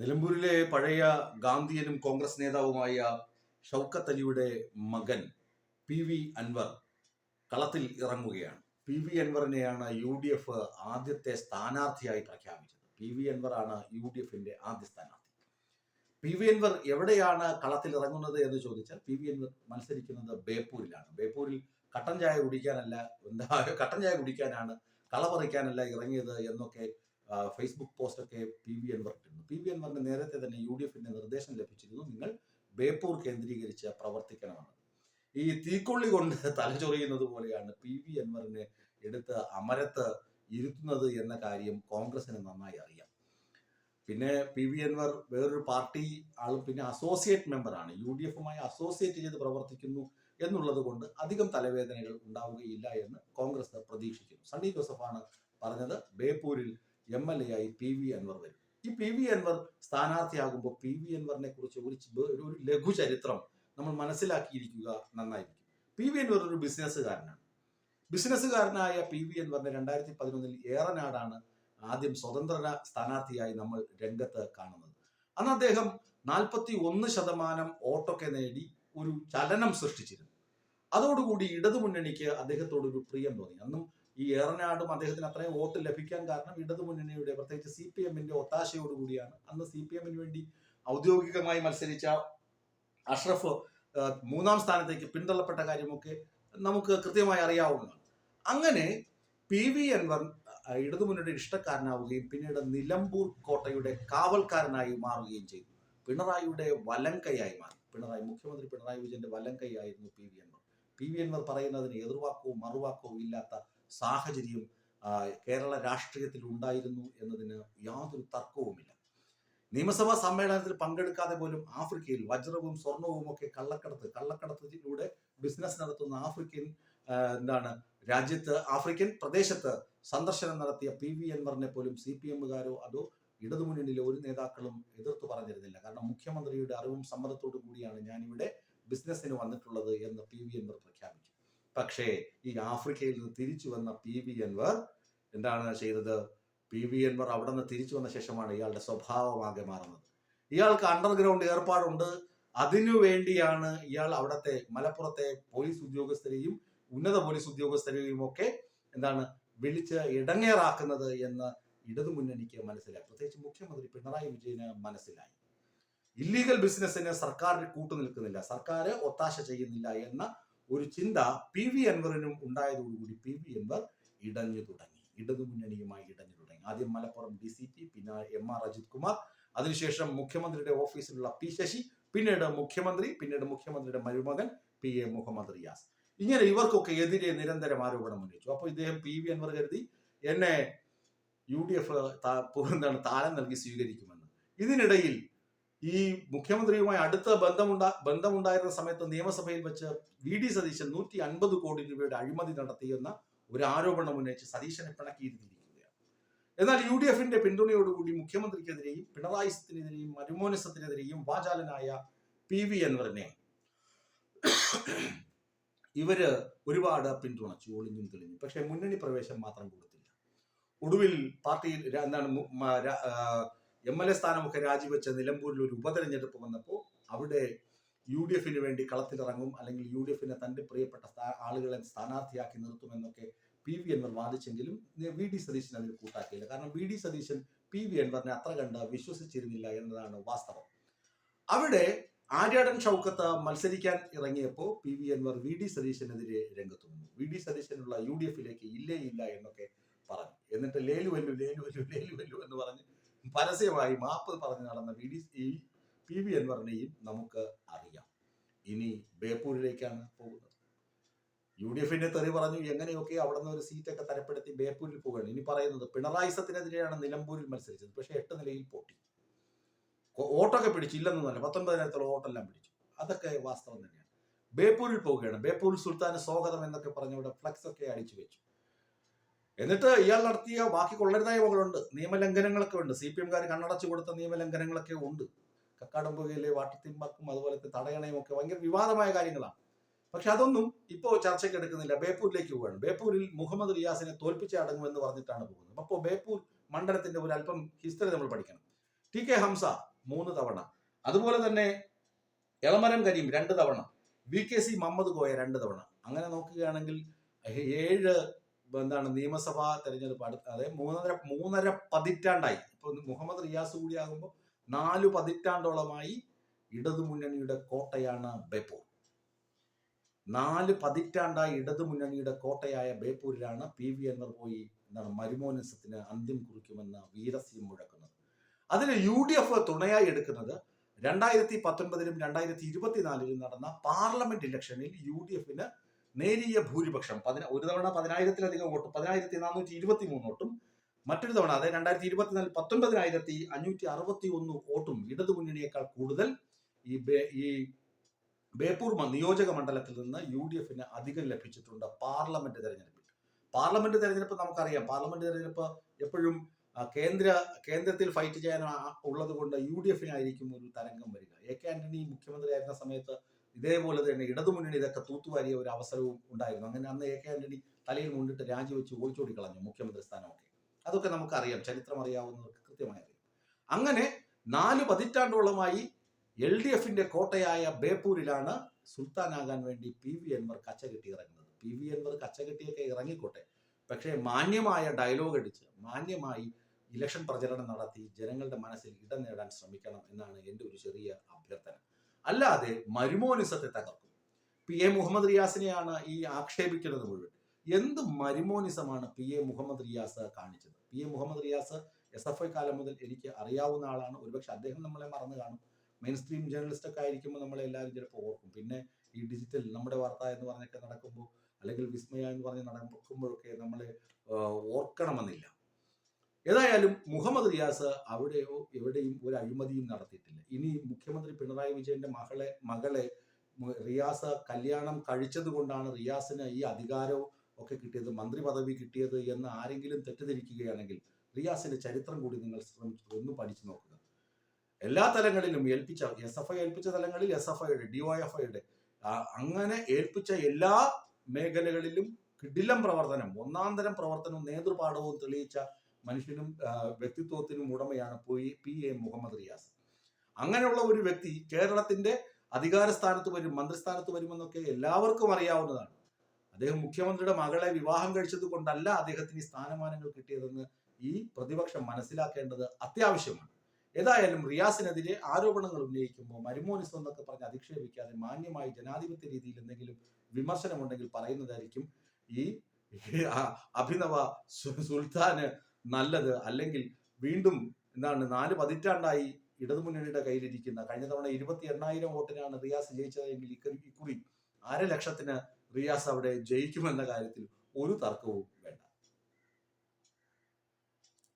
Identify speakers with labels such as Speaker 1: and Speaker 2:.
Speaker 1: നിലമ്പൂരിലെ പഴയ ഗാന്ധിയനും കോൺഗ്രസ് നേതാവുമായ ഷൗക്കത്ത് അലിയുടെ മകൻ PV അൻവർ കളത്തിൽ ഇറങ്ങുകയാണ്. PV അൻവറിനെയാണ് UDF ആദ്യത്തെ സ്ഥാനാർത്ഥിയായി പ്രഖ്യാപിച്ചത്. PV അൻവറാണ് UDFന്റെ ആദ്യ സ്ഥാനാർത്ഥി. PV അൻവർ എവിടെയാണ് കളത്തിൽ ഇറങ്ങുന്നത് എന്ന് ചോദിച്ചാൽ PV അൻവർ മത്സരിക്കുന്നത് ബേപ്പൂരിലാണ്. ബേപ്പൂരിൽ കട്ടൻ ചായ കുടിക്കാനാണ്, കള പറിക്കാനല്ല ഇറങ്ങിയത് എന്നൊക്കെ ഫേസ്ബുക്ക് പോസ്റ്റൊക്കെ PV അൻവർ ഇട്ടിരുന്നു. PV അൻവറിന് നേരത്തെ തന്നെ UDFന്റെ നിർദ്ദേശം ലഭിച്ചിരുന്നു, നിങ്ങൾ ബേപ്പൂർ കേന്ദ്രീകരിച്ച് പ്രവർത്തിക്കണമെന്ന്. ഈ തീക്കൊള്ളി കൊണ്ട് തലചൊറിയുന്നത് പോലെയാണ് PV അൻവറിനെ എടുത്ത് അമരത്ത് ഇരുത്തുന്നത് എന്ന കാര്യം കോൺഗ്രസിന് നന്നായി അറിയാം. പിന്നെ PV അൻവർ വേറൊരു പാർട്ടി ആളും പിന്നെ അസോസിയേറ്റ് മെമ്പറാണ്, UDFുമായി അസോസിയേറ്റ് ചെയ്ത് പ്രവർത്തിക്കുന്നു എന്നുള്ളത് കൊണ്ട് അധികം തലവേദനകൾ ഉണ്ടാവുകയില്ല എന്ന് കോൺഗ്രസ് പ്രതീക്ഷിക്കുന്നു. സണ്ണി ജോസഫാണ് പറഞ്ഞത്, ബേപ്പൂരിൽ MLA ആയി PV അൻവർ വരും. ഈ PV അൻവർ സ്ഥാനാർത്ഥിയാകുമ്പോൾ PV അൻവറിനെ കുറിച്ച് ഒരു ലഘു ചരിത്രം നമ്മൾ മനസ്സിലാക്കിയിരിക്കുക നന്നായിരിക്കും. PV അൻവർ ഒരു ബിസിനസ്സുകാരനാണ്. ബിസിനസ്സുകാരനായ PV അൻവറിനെ 2011 ഏറനാടാണ് ആദ്യം സ്വതന്ത്ര സ്ഥാനാർത്ഥിയായി നമ്മൾ രംഗത്ത് കാണുന്നത്. അന്ന് അദ്ദേഹം 41% വോട്ടൊക്കെ നേടി ഒരു ചലനം സൃഷ്ടിച്ചിരുന്നു. അതോടുകൂടി ഇടതുമുന്നണിക്ക് അദ്ദേഹത്തോടൊരു പ്രിയം തോന്നി. അന്നും ഈ ഏറനാടും അദ്ദേഹത്തിന് അത്രയും വോട്ട് ലഭിക്കാൻ കാരണം ഇടതുമുന്നണിയുടെ, പ്രത്യേകിച്ച് CPMന്റെ ഒത്താശയോടുകൂടിയാണ്. അന്ന് CPMന് വേണ്ടി ഔദ്യോഗികമായി മത്സരിച്ച അഷ്റഫ് 3ാം സ്ഥാനത്തേക്ക് പിന്തള്ളപ്പെട്ട കാര്യമൊക്കെ നമുക്ക് കൃത്യമായി അറിയാവുന്നതാണ്. അങ്ങനെ PV അൻവർ ഇടതുമുന്നണിയുടെ ഇഷ്ടക്കാരനാവുകയും പിന്നീട് നിലമ്പൂർ കോട്ടയുടെ കാവൽക്കാരനായി മാറുകയും ചെയ്തു. പിണറായിയുടെ വലങ്കൈയായി മാറി. മുഖ്യമന്ത്രി പിണറായി വിജയന്റെ വലങ്കൈയായിരുന്നു PV അൻവർ. PV അൻവർ പറയുന്നതിന് എതിർവാക്കോ മറുവാക്കോ ഇല്ലാത്ത സാഹചര്യം കേരള രാഷ്ട്രീയത്തിൽ ഉണ്ടായിരുന്നു എന്നതിന് യാതൊരു തർക്കവുമില്ല. നിയമസഭാ സമ്മേളനത്തിൽ പങ്കെടുക്കാതെ പോലും ആഫ്രിക്കയിൽ വജ്രവും സ്വർണവും ഒക്കെ കള്ളക്കടത്തിലൂടെ ബിസിനസ് നടത്തുന്ന ആഫ്രിക്കൻ പ്രദേശത്ത് സന്ദർശനം നടത്തിയ PV അൻവറിനെ പോലും CPMകാരോ അതോ ഇടതുമുന്നണിയിലെ ഒരു നേതാക്കളും എതിർത്തു പറഞ്ഞിരുന്നില്ല. കാരണം മുഖ്യമന്ത്രിയുടെ അറിവും സമ്മതത്തോടു കൂടിയാണ് ഞാനിവിടെ ബിസിനസ്സിന് വന്നിട്ടുള്ളത് എന്ന് PV അൻവർ പ്രഖ്യാപിച്ചു. പക്ഷേ ഈ ആഫ്രിക്കയിൽ നിന്ന് തിരിച്ചു വന്ന PV അൻവർ എന്താണ് ചെയ്തത്? PV അൻവർ അവിടെ നിന്ന് തിരിച്ചു വന്ന ശേഷമാണ് ഇയാളുടെ സ്വഭാവമാകെ മാറുന്നത്. ഇയാൾക്ക് അണ്ടർഗ്രൗണ്ട് ഏർപ്പാടുണ്ട്. അതിനു വേണ്ടിയാണ് ഇയാൾ അവിടുത്തെ മലപ്പുറത്തെ പോലീസ് ഉദ്യോഗസ്ഥരെയും ഉന്നത പോലീസ് ഉദ്യോഗസ്ഥരെയും ഒക്കെ വിളിച്ച് ഇടങ്ങേറാക്കുന്നത് എന്ന് ഇടതുമുന്നണിക്ക് മനസ്സിലായി. പ്രത്യേകിച്ച് മുഖ്യമന്ത്രി പിണറായി വിജയന് മനസ്സിലായി. ഇല്ലീഗൽ ബിസിനസ്സിന് സർക്കാർ കൂട്ടുനിൽക്കുന്നില്ല, സർക്കാർ ഒത്താശ ചെയ്യുന്നില്ല എന്ന ഒരു ചിന്ത PV അൻവറിനും ഉണ്ടായതോടുകൂടി PV അൻവർ ഇടതുമുന്നണിയുമായി ഇടഞ്ഞു തുടങ്ങി. ആദ്യം മലപ്പുറം DCP, പിന്നെ MR അജിത് കുമാർ, അതിനുശേഷം മുഖ്യമന്ത്രിയുടെ ഓഫീസിലുള്ള P ശശി, പിന്നീട് മുഖ്യമന്ത്രിയുടെ മരുമകൻ PA മുഹമ്മദ് റിയാസ്. ഇങ്ങനെ ഇവർക്കൊക്കെ എതിരെ നിരന്തരം ആരോപണം ഉന്നയിച്ചു. അപ്പോൾ ഇദ്ദേഹം PV അൻവർ കരുതി എന്നെ UDF താരം നൽകി സ്വീകരിക്കുമെന്ന്. ഇതിനിടയിൽ ഈ മുഖ്യമന്ത്രിയുമായി അടുത്ത ബന്ധമുണ്ടായിരുന്ന സമയത്ത് നിയമസഭയിൽ വെച്ച് VD സതീശൻ 150 കോടി രൂപയുടെ അഴിമതി നടത്തിയെന്ന ഒരു ആരോപണം ഉന്നയിച്ച് സതീശനെ പിണക്കിയിരുത്തിയിരിക്കുകയാണ്. എന്നാൽ UDFന്റെ പിന്തുണയോടുകൂടി മുഖ്യമന്ത്രിക്കെതിരെയും പിണറായിസത്തിനെതിരെയും മരുമോനിസത്തിനെതിരെയും വാചാലനായ PV അൻവറിനെ ഇവര് ഒരുപാട് പിന്തുണച്ചു, ഒളിഞ്ഞും തെളിഞ്ഞു. പക്ഷെ മുന്നണി പ്രവേശം മാത്രം കൊടുത്തില്ല. ഒടുവിൽ പാർട്ടിയിൽ MLA സ്ഥാനമൊക്കെ രാജിവെച്ച നിലമ്പൂരിൽ ഒരു ഉപതെരഞ്ഞെടുപ്പ് വന്നപ്പോൾ അവിടെ UDFന് വേണ്ടി കളത്തിലിറങ്ങും, അല്ലെങ്കിൽ UDFനെ തന്റെ പ്രിയപ്പെട്ട ആളുകളെ സ്ഥാനാർത്ഥിയാക്കി നിർത്തുമെന്നൊക്കെ PV അൻവർ വാദിച്ചെങ്കിലും VD സതീശൻ അതിൽ കൂട്ടാക്കിയില്ല. കാരണം VD സതീശൻ PV അൻവറിനെ അത്ര കണ്ട് വിശ്വസിച്ചിരുന്നില്ല എന്നതാണ് വാസ്തവം. അവിടെ ആര്യാടൻ ഷൗക്കത്ത് മത്സരിക്കാൻ ഇറങ്ങിയപ്പോൾ PV അൻവർ VD സതീശനെതിരെ രംഗത്ത് വന്നു. VD സതീശനുള്ള UDFിലേക്ക് ഇല്ല എന്നൊക്കെ പറഞ്ഞു. എന്നിട്ട് ലേലുവല്ലു എന്ന് പറഞ്ഞ് പരസ്യമായി മാപ്പ് പറഞ്ഞ് നടന്ന PV അൻവറിനെയും നമുക്ക് അറിയാം. ഇനി ബേപ്പൂരിലേക്കാണ് പോകുന്നത്. UDFന്റെ തെറി പറഞ്ഞു എങ്ങനെയൊക്കെ അവിടെ നിന്ന് ഒരു സീറ്റൊക്കെ തരപ്പെടുത്തി ബേപ്പൂരിൽ പോവുകയാണ്. ഇനി പറയുന്നത് പിണറായിസത്തിനെതിരെയാണ് നിലമ്പൂരിൽ മത്സരിച്ചത്, പക്ഷെ 8 നിലയിൽ പൊട്ടി. വോട്ടൊക്കെ പിടിച്ചില്ലെന്നല്ല, 19,000 വോട്ടെല്ലാം പിടിച്ചു. അതൊക്കെ വാസ്തവം തന്നെയാണ്. ബേപ്പൂരിൽ പോവുകയാണ്. ബേപ്പൂരിൽ സുൽത്താന് സ്വാഗതം എന്നൊക്കെ പറഞ്ഞവിടെ ഫ്ലക്സ് ഒക്കെ അടിച്ചു വെച്ചു. എന്നിട്ട് ഇയാൾ നടത്തിയ ബാക്കി കൊള്ളരുതായ്മകളുണ്ട്, നിയമലംഘനങ്ങളൊക്കെ ഉണ്ട്. CPMകാർ കണ്ണടച്ചു കൊടുത്ത നിയമലംഘനങ്ങളൊക്കെ ഉണ്ട്. കക്കാടംപുഴയിലെ വാട്ടർ തീം പാർക്കും അതുപോലത്തെ തടയണയും ഒക്കെ ഭയങ്കര വിവാദമായ കാര്യങ്ങളാണ്. പക്ഷെ അതൊന്നും ഇപ്പോൾ ചർച്ചയ്ക്ക് എടുക്കുന്നില്ല. ബേപ്പൂരിലേക്ക് പോവുകയാണ്. ബേപ്പൂരിൽ മുഹമ്മദ് റിയാസിനെ തോൽപ്പിച്ച് അടങ്ങുമെന്ന് പറഞ്ഞിട്ടാണ് പോകുന്നത്. അപ്പോൾ ബേപ്പൂർ മണ്ഡലത്തിന്റെ ഒരു അല്പം ഹിസ്റ്ററി നമ്മൾ പഠിക്കണം. TK ഹംസ 3 തവണ, അതുപോലെ തന്നെ എളമരം കരീം 2 തവണ, VKC മുഹമ്മദ് കോയ 2 തവണ. അങ്ങനെ നോക്കുകയാണെങ്കിൽ 7 നിയമസഭാ തെരഞ്ഞെടുപ്പ് അതായത് മൂന്നര പതിറ്റാണ്ടായി. ഇപ്പൊ മുഹമ്മദ് റിയാസ് കൂടി ആകുമ്പോൾ 4 പതിറ്റാണ്ടോളമായി ഇടതുമുന്നണിയുടെ കോട്ടയാണ് ബേപ്പൂർ. 4 പതിറ്റാണ്ടായി ഇടതുമുന്നണിയുടെ കോട്ടയായ ബേപ്പൂരിലാണ് PV അൻവർ പോയി മരുമോനിസത്തിന് അന്ത്യം കുറിക്കുമെന്ന് വീരസ്യം മുഴക്കുന്നത്. അതിന് UDF തുണയായി എടുക്കുന്നത് 2019-ലും 2024-ലും നടന്ന പാർലമെന്റ് ഇലക്ഷനിൽ UDFന് നേരിയ ഭൂരിപക്ഷം, ഒരു തവണ 10,000-ലധികം വോട്ട്, 10,423 വോട്ടും, മറ്റൊരു തവണ അതായത് 2024 19,561 വോട്ടും ഇടതുമുന്നണിയേക്കാൾ കൂടുതൽ ഈ ബേപ്പൂർ നിയോജക മണ്ഡലത്തിൽ നിന്ന് UDFന് അധികം ലഭിച്ചിട്ടുണ്ട് പാർലമെന്റ് തെരഞ്ഞെടുപ്പിൽ. പാർലമെന്റ് തെരഞ്ഞെടുപ്പ് നമുക്കറിയാം, പാർലമെന്റ് തെരഞ്ഞെടുപ്പ് എപ്പോഴും കേന്ദ്രത്തിൽ ഫൈറ്റ് ചെയ്യാൻ ഉള്ളത് കൊണ്ട് UDFനായിരിക്കും ഒരു തരംഗം വരിക. AK ആന്റണി മുഖ്യമന്ത്രിയായിരുന്ന സമയത്ത് ഇതേപോലെ തന്നെ ഇടതുമുന്നണി ഇതൊക്കെ തൂത്തുവാരിയ ഒരു അവസരവും ഉണ്ടായിരുന്നു. അങ്ങനെ അന്ന് AK ആന്റണി തലയിൽ മുണ്ടിട്ട് രാജിവെച്ച് ഒളിച്ചോടി കളഞ്ഞു മുഖ്യമന്ത്രി സ്ഥാനമൊക്കെ. അതൊക്കെ നമുക്കറിയാം, ചരിത്രം അറിയാവുന്നവർക്ക് കൃത്യമായി അറിയാം. അങ്ങനെ 4 പതിറ്റാണ്ടോളമായി LDFന്റെ കോട്ടയായ ബേപ്പൂരിലാണ് സുൽത്താനാകാൻ വേണ്ടി PV അൻവർ കച്ചകെട്ടി ഇറങ്ങുന്നത്. PV അൻവർ കച്ചകെട്ടിയൊക്കെ ഇറങ്ങിക്കോട്ടെ, പക്ഷേ മാന്യമായ ഡയലോഗ് അടിച്ച് മാന്യമായി ഇലക്ഷൻ പ്രചരണം നടത്തി ജനങ്ങളുടെ മനസ്സിൽ ഇടം നേടാൻ ശ്രമിക്കണം എന്നാണ് എൻ്റെ ഒരു ചെറിയ അഭ്യർത്ഥന. അല്ലാതെ മരുമോനിസത്തെ തകർക്കും. PA മുഹമ്മദ് റിയാസിനെയാണ് ഈ ആക്ഷേപിക്കുന്നത് മുഴുവൻ. എന്ത് മരുമോനിസമാണ് PA മുഹമ്മദ് റിയാസ് കാണിച്ചത്? PA മുഹമ്മദ് റിയാസ് SFI കാലം മുതൽ എനിക്ക് അറിയാവുന്ന ആളാണ്. ഒരുപക്ഷെ അദ്ദേഹം നമ്മളെ മറന്നു കാണും. മെയിൻ സ്ട്രീം ജേർണലിസ്റ്റ് ഒക്കെ ആയിരിക്കുമ്പോൾ നമ്മളെ എല്ലാവരും ചിലപ്പോൾ ഓർക്കും. പിന്നെ ഈ ഡിജിറ്റൽ നമ്മുടെ വാർത്ത എന്ന് പറഞ്ഞൊക്കെ നടക്കുമ്പോൾ, അല്ലെങ്കിൽ വിസ്മയ എന്ന് പറഞ്ഞ് നടക്കുമ്പോഴൊക്കെ നമ്മളെ ഓർക്കണമെന്നില്ല. ഏതായാലും മുഹമ്മദ് റിയാസ് അവിടെയോ എവിടെയും ഒരു അഴിമതിയും നടത്തിയിട്ടില്ല. ഇനി മുഖ്യമന്ത്രി പിണറായി വിജയന്റെ മകളെ റിയാസ് കല്യാണം കഴിച്ചത് കൊണ്ടാണ് റിയാസിന് ഈ അധികാരവും ഒക്കെ കിട്ടിയത്, മന്ത്രി പദവി കിട്ടിയത് എന്ന് ആരെങ്കിലും തെറ്റിദ്ധരിക്കുകയാണെങ്കിൽ റിയാസിന്റെ ചരിത്രം കൂടി നിങ്ങൾ ഒന്ന് പഠിച്ചു നോക്കുക. എല്ലാ തലങ്ങളിലും SFI ഏൽപ്പിച്ച തലങ്ങളിൽ SFIയുടെ DYFIയുടെ അങ്ങനെ ഏൽപ്പിച്ച എല്ലാ മേഖലകളിലും കിടിലം പ്രവർത്തനം, ഒന്നാം തരം പ്രവർത്തനവും നേതൃപാഠവും തെളിയിച്ച മനുഷ്യനും വ്യക്തിത്വത്തിനും ഉടമയാണ് PA മുഹമ്മദ് റിയാസ്. അങ്ങനെയുള്ള ഒരു വ്യക്തി കേരളത്തിന്റെ അധികാര സ്ഥാനത്ത് വരും, മന്ത്രിസ്ഥാനത്ത് വരുമെന്നൊക്കെ എല്ലാവർക്കും അറിയാവുന്നതാണ്. അദ്ദേഹം മുഖ്യമന്ത്രിയുടെ മകളെ വിവാഹം കഴിച്ചത് കൊണ്ടല്ല അദ്ദേഹത്തിന് ഈ സ്ഥാനമാനങ്ങൾ കിട്ടിയതെന്ന് ഈ പ്രതിപക്ഷം മനസ്സിലാക്കേണ്ടത് അത്യാവശ്യമാണ്. ഏതായാലും റിയാസിനെതിരെ ആരോപണങ്ങൾ ഉന്നയിക്കുമ്പോൾ മരുമോനിസം എന്നൊക്കെ പറഞ്ഞ് അധിക്ഷേപിക്കാതെ മാന്യമായി ജനാധിപത്യ രീതിയിൽ എന്തെങ്കിലും വിമർശനമുണ്ടെങ്കിൽ പറയുന്നതായിരിക്കും ഈ അഭിനവ സുൽത്താന് നല്ലത്. അല്ലെങ്കിൽ വീണ്ടും 4 പതിറ്റാണ്ടായി ഇടതുമുന്നണിയുടെ കയ്യിലിരിക്കുന്ന, കഴിഞ്ഞ തവണ 28,000 വോട്ടിനാണ് റിയാസ് ജയിച്ചതെങ്കിൽ ഇക്കുറി 1,50,000 റിയാസ് അവിടെ ജയിക്കുമെന്ന കാര്യത്തിൽ ഒരു തർക്കവും